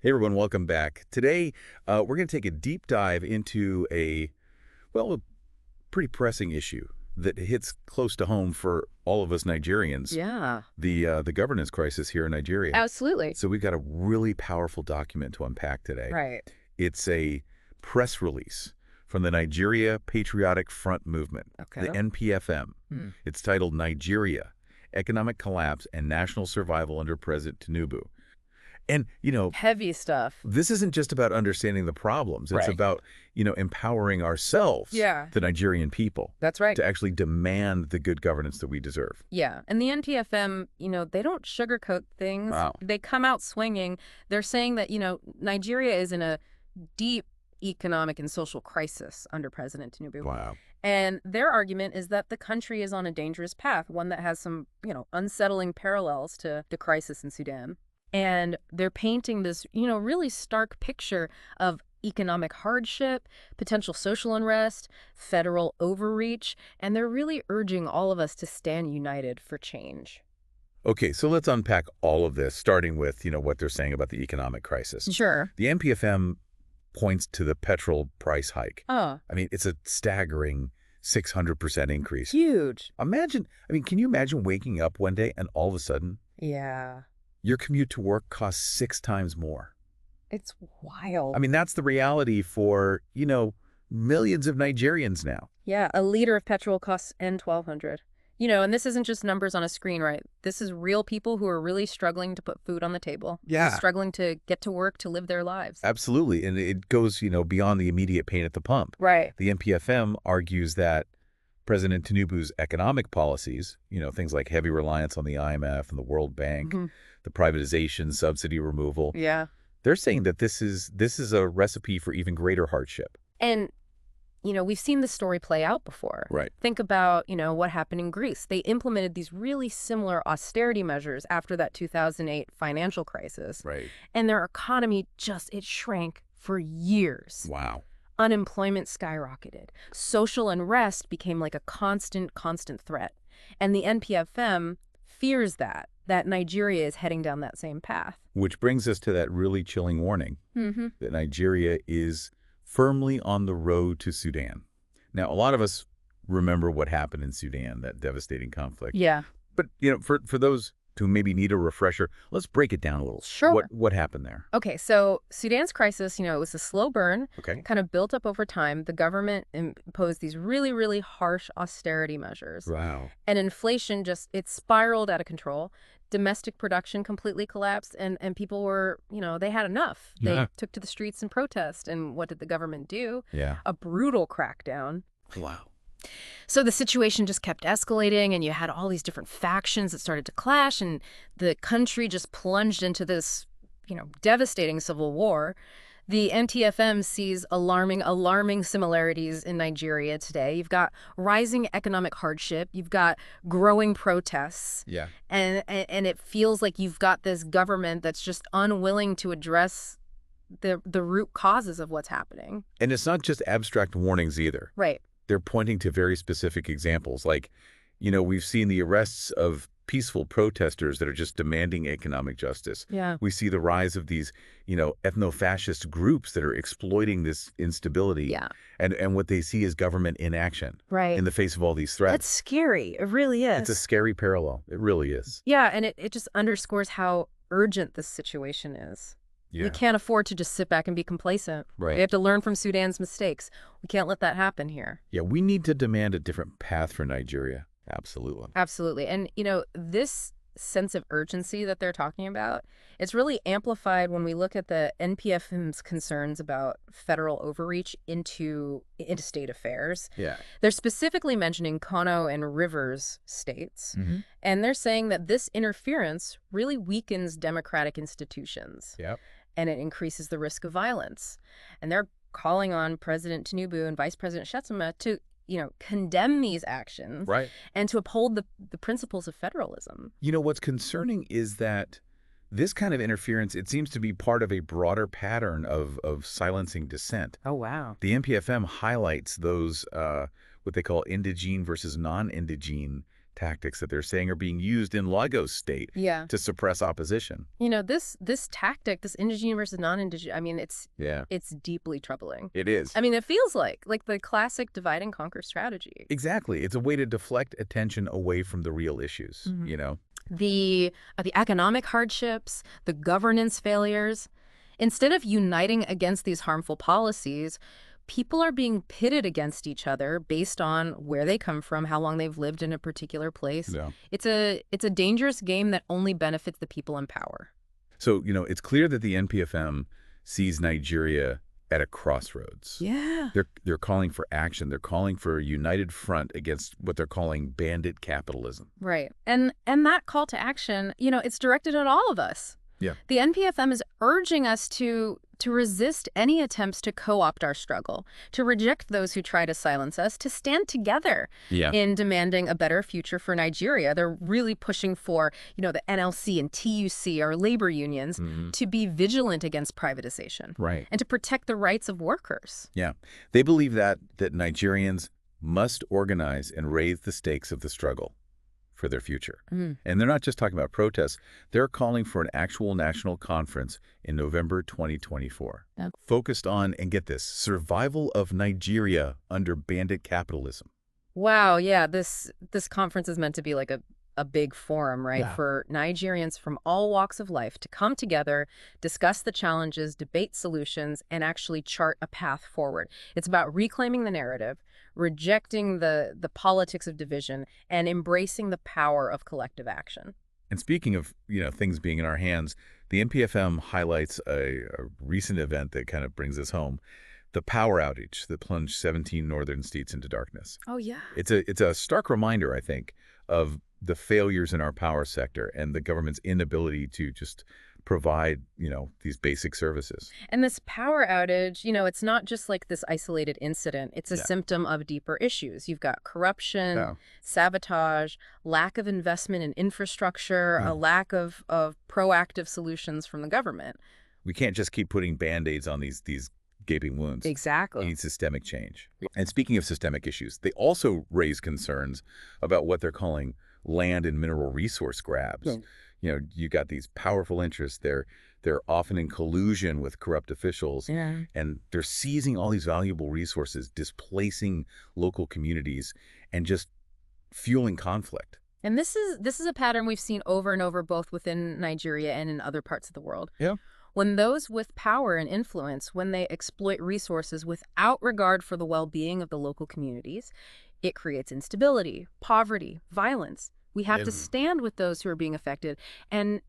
Hey everyone, welcome back. Today, we're going to take a deep dive into a pretty pressing issue that hits close to home for all of us Nigerians, Yeah, the governance crisis here in Nigeria. absolutely. So we've got a really powerful document to unpack today. Right. It's a press release from the Nigeria Patriotic Front Movement, the Okay. NPFM. Hmm. It's titled Nigeria, Economic Collapse and National Survival Under President Tinubu. And, Heavy stuff. this isn't just about understanding the problems. It's Right. about, empowering ourselves, Yeah, the Nigerian people, that's right. to actually demand the good governance that we deserve. Yeah. And the NPFM, they don't sugarcoat things. Wow. They come out swinging. They're saying that, Nigeria is in a deep economic and social crisis under President Tinubu. Wow. And their argument is that the country is on a dangerous path, one that has some, unsettling parallels to the crisis in Sudan. And they're painting this, really stark picture of economic hardship, potential social unrest, federal overreach, and they're really urging all of us to stand united for change. Okay, so let's unpack all of this, starting with, what they're saying about the economic crisis. Sure. The NPFM points to the petrol price hike. Oh, I mean, it's a staggering 600% increase. huge. Can you imagine waking up one day and all of a sudden Yeah, your commute to work costs 6 times more? it's wild. That's the reality for, millions of Nigerians now. Yeah, a liter of petrol costs N 1,200. And this isn't just numbers on a screen, right? This is real people who are really struggling to put food on the table. Yeah. Struggling to get to work, to live their lives. Absolutely. And it goes, beyond the immediate pain at the pump. Right. The NPFM argues that President Tinubu's economic policies, things like heavy reliance on the IMF and the World Bank, Mhm. the privatization, subsidy removal, Yeah. they're saying that this is a recipe for even greater hardship. And, we've seen this story play out before. Right. Think about, what happened in Greece. They implemented these really similar austerity measures after that 2008 financial crisis. Right. And their economy it shrank for years. Wow. Unemployment skyrocketed. Social unrest became like a constant threat. And the NPFM fears that Nigeria is heading down that same path. Which brings us to that really chilling warning Mm-hmm. that Nigeria is firmly on the road to Sudan. Now, a lot of us remember what happened in Sudan, that devastating conflict. Yeah. But, for those who maybe need a refresher, let's break it down a little. Sure. What happened there? Okay, so Sudan's crisis, it was a slow burn, Okay. kind of built up over time. The government imposed these really, really harsh austerity measures. Wow. And inflation it spiraled out of control. Domestic production completely collapsed, and people were, they had enough. They Yeah. took to the streets and protest. And what did the government do? Yeah. A brutal crackdown. Wow. So the situation just kept escalating, and you had all these different factions that started to clash, and the country just plunged into this, devastating civil war. The NTFM sees alarming similarities in Nigeria today. You've got rising economic hardship. You've got growing protests. Yeah. And it feels like you've got this government that's just unwilling to address the root causes of what's happening. And it's not just abstract warnings either. Right. They're pointing to very specific examples. Like, we've seen the arrests of peaceful protesters that are just demanding economic justice. Yeah. We see the rise of these, ethno-fascist groups that are exploiting this instability. Yeah. And what they see is government inaction Right. in the face of all these threats. That's scary. It really is. It's a scary parallel. It really is. Yeah, and it just underscores how urgent this situation is. Yeah. We can't afford to just sit back and be complacent. Right. We have to learn from Sudan's mistakes. We can't let that happen here. Yeah, we need to demand a different path for Nigeria. Absolutely. Absolutely. And, this sense of urgency that they're talking about, it's really amplified when we look at the NPFM's concerns about federal overreach into state affairs. Yeah. They're specifically mentioning Kano and Rivers states, Mm-hmm. and they're saying that this interference really weakens democratic institutions. Yep. And it increases the risk of violence. And they're calling on President Tinubu and Vice President Shettima to, condemn these actions. Right. And to uphold the principles of federalism. What's concerning is that this kind of interference, it seems to be part of a broader pattern of silencing dissent. Oh, wow. The NPFM highlights those, what they call indigene versus non-indigene tactics that they're saying are being used in Lagos State Yeah. to suppress opposition. This tactic, this indigenous versus non-indigenous, I mean, Yeah, it's deeply troubling. it is. I mean, it feels like the classic divide and conquer strategy. Exactly. It's a way to deflect attention away from the real issues, you know? The economic hardships, the governance failures. Instead of uniting against these harmful policies, people are being pitted against each other based on where they come from, how long they've lived in a particular place. Yeah. It's a dangerous game that only benefits the people in power. So, it's clear that the NPFM sees Nigeria at a crossroads. Yeah. They're calling for action. They're calling for a united front against what they're calling bandit capitalism. Right. And that call to action, it's directed at all of us. Yeah. The NPFM is urging us to resist any attempts to co-opt our struggle, to reject those who try to silence us, to stand together in demanding a better future for Nigeria. They're really pushing for, the NLC and TUC, our labor unions, to be vigilant against privatization. Right. And to protect the rights of workers. Yeah. They believe that Nigerians must organize and raise the stakes of the struggle for their future. And they're not just talking about protests. They're calling for an actual national conference in November 2024, focused on, and get this, survival of Nigeria under bandit capitalism. Wow, yeah, this conference is meant to be like a big forum, right, for Nigerians from all walks of life to come together, discuss the challenges, debate solutions, and actually chart a path forward. It's about reclaiming the narrative, rejecting the politics of division, and embracing the power of collective action. And speaking of, things being in our hands, the NPFM highlights a recent event that kind of brings us home. The power outage that plunged 17 northern states into darkness. Oh, yeah. It's a stark reminder, I think, of the failures in our power sector and the government's inability to just provide, these basic services. And this power outage, it's not just like this isolated incident. It's a symptom of deeper issues. You've got corruption, sabotage, lack of investment in infrastructure, a lack of proactive solutions from the government. We can't just keep putting Band-Aids on these gaping wounds. Exactly. We need systemic change. And speaking of systemic issues, they also raise concerns about what they're calling land and mineral resource grabs. You got these powerful interests. They're often in collusion with corrupt officials, and they're seizing all these valuable resources, displacing local communities, and just fueling conflict. And this is a pattern we've seen over and over, both within Nigeria and in other parts of the world. Yeah. When those with power and influence, when they exploit resources without regard for the well-being of the local communities, it creates instability, poverty, violence. We have to stand with those who are being affected and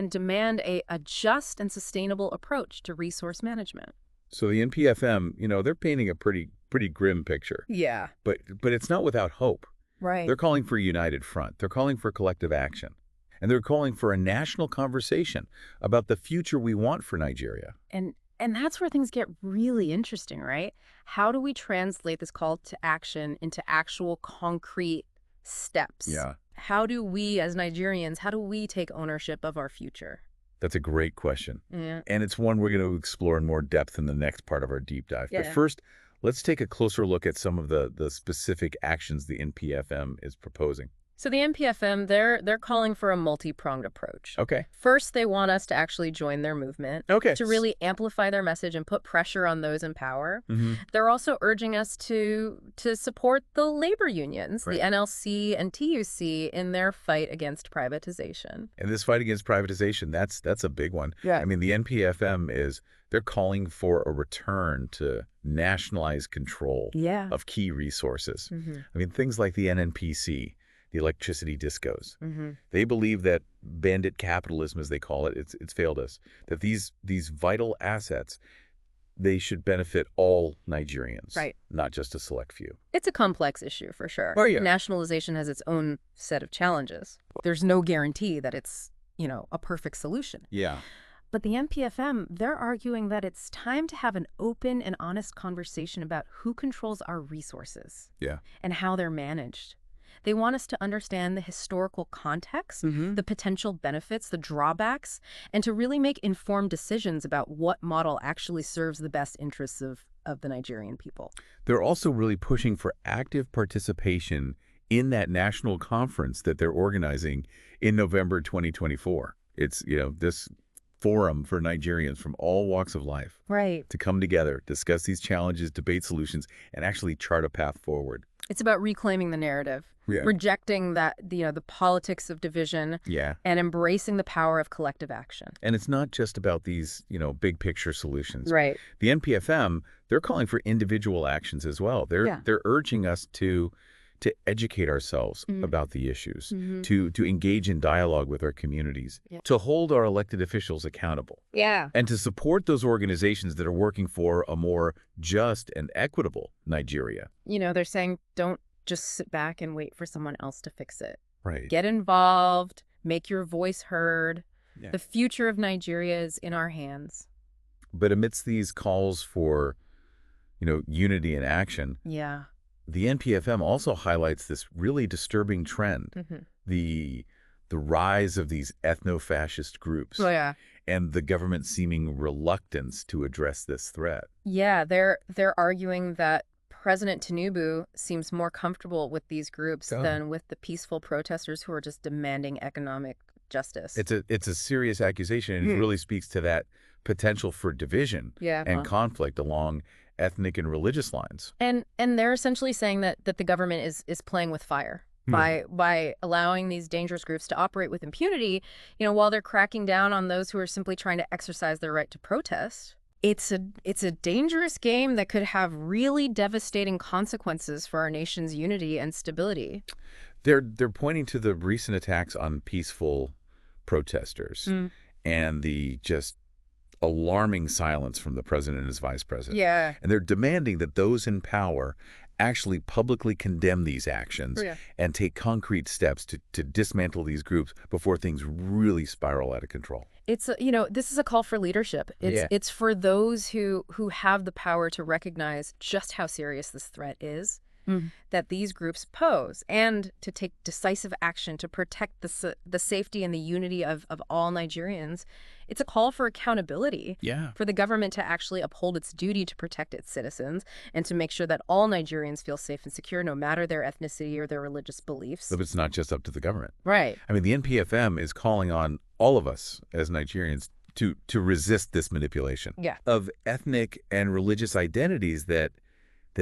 demand a just and sustainable approach to resource management. So the NPFM, they're painting a pretty grim picture. Yeah. But it's not without hope. Right. They're calling for a united front. They're calling for collective action. And they're calling for a national conversation about the future we want for Nigeria. And that's where things get really interesting, right? How do we translate this call to action into actual concrete steps? Yeah. How do we, as Nigerians, take ownership of our future? That's a great question. Yeah. And it's one we're going to explore in more depth in the next part of our deep dive. Yeah. But first, let's take a closer look at some of the specific actions the NPFM is proposing. So the NPFM, they're calling for a multi-pronged approach. Okay. First, they want us to actually join their movement, Okay. to really amplify their message and put pressure on those in power. Mm-hmm. They're also urging us to support the labor unions, Right. the NLC and TUC, in their fight against privatization. And this fight against privatization, that's a big one. Yeah. I mean, the NPFM they're calling for a return to nationalized control Yeah. of key resources. Mm-hmm. I mean, things like the NNPC, the electricity discos. Mm-hmm. They believe that bandit capitalism, as they call it, it's failed us, that these vital assets, they should benefit all Nigerians, Right. not just a select few. It's a complex issue, for sure. Oh, yeah. Nationalization has its own set of challenges. There's no guarantee that it's, a perfect solution. Yeah. But the NPFM, they're arguing that it's time to have an open and honest conversation about who controls our resources Yeah. and how they're managed. They want us to understand the historical context, the potential benefits, the drawbacks, and to really make informed decisions about what model actually serves the best interests of the Nigerian people. They're also really pushing for active participation in that national conference that they're organizing in November 2024. It's, this forum for Nigerians from all walks of life Right. to come together, discuss these challenges, debate solutions, and actually chart a path forward. It's about reclaiming the narrative, Yeah. rejecting that, the politics of division, Yeah. and embracing the power of collective action. And it's not just about these, big picture solutions. Right. The NPFM, they're calling for individual actions as well. They're urging us to educate ourselves about the issues, to engage in dialogue with our communities, to hold our elected officials accountable. Yeah. And to support those organizations that are working for a more just and equitable Nigeria. They're saying don't just sit back and wait for someone else to fix it. Right. Get involved, make your voice heard. Yeah. The future of Nigeria is in our hands. But amidst these calls for, unity and action, Yeah. the NPFM also highlights this really disturbing trend, the rise of these ethno-fascist groups, Oh, yeah. and the government's seeming reluctance to address this threat. Yeah, they're arguing that President Tinubu seems more comfortable with these groups than with the peaceful protesters who are just demanding economic justice. It's a serious accusation, and it really speaks to that potential for division and conflict along ethnic and religious lines. And they're essentially saying that the government is playing with fire by allowing these dangerous groups to operate with impunity, while they're cracking down on those who are simply trying to exercise their right to protest. It's a dangerous game that could have really devastating consequences for our nation's unity and stability. They're pointing to the recent attacks on peaceful protesters and the just alarming silence from the president and his vice president. Yeah. And they're demanding that those in power actually publicly condemn these actions and take concrete steps to dismantle these groups before things really spiral out of control. It's this is a call for leadership. It's for those who have the power to recognize just how serious this threat is that these groups pose, and to take decisive action to protect the safety and the unity of all Nigerians. It's a call for accountability for the government to actually uphold its duty to protect its citizens and to make sure that all Nigerians feel safe and secure, no matter their ethnicity or their religious beliefs. But it's not just up to the government. Right. I mean, the NPFM is calling on all of us as Nigerians to resist this manipulation of ethnic and religious identities that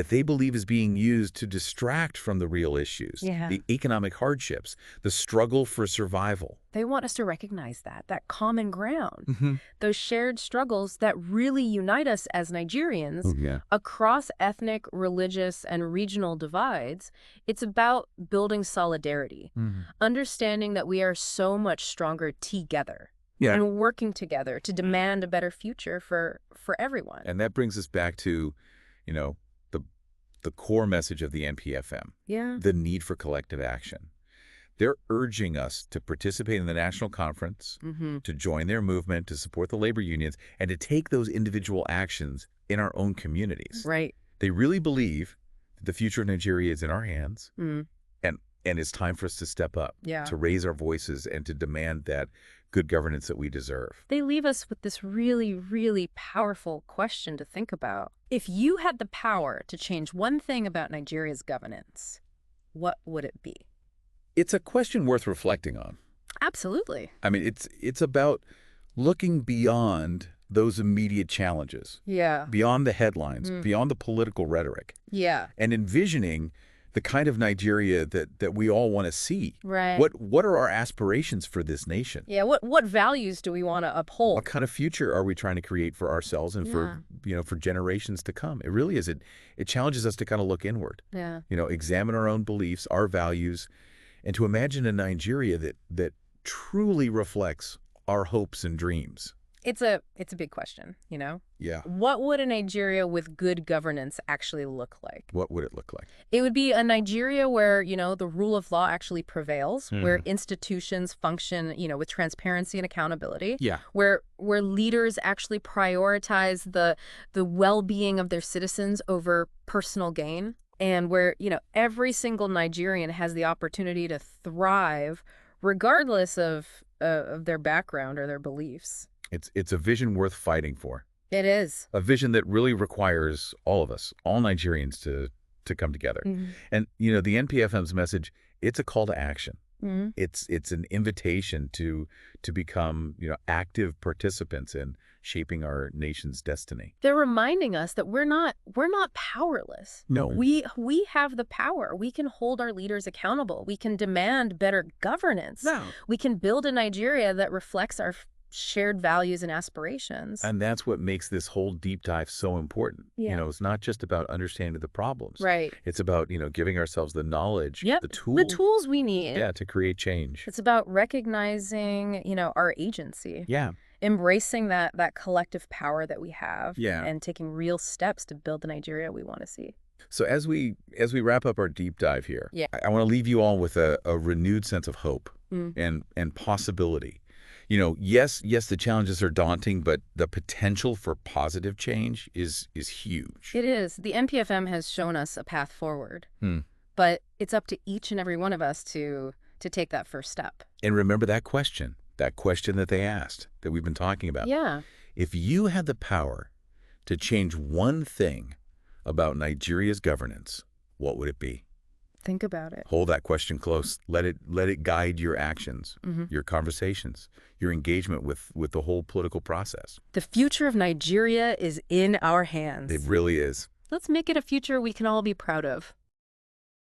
they believe is being used to distract from the real issues, the economic hardships, the struggle for survival. They want us to recognize that common ground, those shared struggles that really unite us as Nigerians across ethnic, religious, and regional divides. It's about building solidarity, understanding that we are so much stronger together. And working together to demand a better future for everyone. And that brings us back to, the core message of the NPFM, the need for collective action. They're urging us to participate in the national conference, to join their movement, to support the labor unions, and to take those individual actions in our own communities. Right. They really believe that the future of Nigeria is in our hands, and it's time for us to step up, to raise our voices, and to demand that good governance that we deserve. They leave us with this really, really powerful question to think about. If you had the power to change one thing about Nigeria's governance, what would it be? It's a question worth reflecting on. Absolutely. I mean, it's about looking beyond those immediate challenges. Beyond the headlines, beyond the political rhetoric. And envisioning the kind of Nigeria that we all want to see. Right. What are our aspirations for this nation? What values do we want to uphold? What kind of future are we trying to create for ourselves and for generations to come? It really is. It challenges us to kind of look inward. Examine our own beliefs, our values, and to imagine a Nigeria that truly reflects our hopes and dreams. It's a big question, What would a Nigeria with good governance actually look like? What would it look like? It would be a Nigeria where, the rule of law actually prevails, where institutions function, with transparency and accountability. Where leaders actually prioritize the well-being of their citizens over personal gain, and where, every single Nigerian has the opportunity to thrive regardless of their background or their beliefs. It's a vision worth fighting for. It is. A vision that really requires all of us, all Nigerians, to to come together. Mm-hmm. And, the NPFM's message, it's a call to action. Mm-hmm. It's an invitation to become, active participants in shaping our nation's destiny. They're reminding us that we're not powerless. No. We have the power. We can hold our leaders accountable. We can demand better governance. No. We can build a Nigeria that reflects our shared values and aspirations. And that's what makes this whole deep dive so important. Yeah. It's not just about understanding the problems. Right. It's about, giving ourselves the knowledge, Yep. the tools. The tools we need. Yeah, to create change. It's about recognizing, our agency. Yeah. Embracing that collective power that we have. Yeah. And taking real steps to build the Nigeria we want to see. So as we wrap up our deep dive here, Yeah. I want to leave you all with a renewed sense of hope and possibility. Yes, the challenges are daunting, but the potential for positive change is huge. It is. The NPFM has shown us a path forward. But it's up to each and every one of us to take that first step. And remember that question that they asked that we've been talking about. Yeah. If you had the power to change one thing about Nigeria's governance, what would it be? Think about it. Hold that question close. Let it guide your actions, your conversations, your engagement with the whole political process. The future of Nigeria is in our hands. It really is. Let's make it a future we can all be proud of.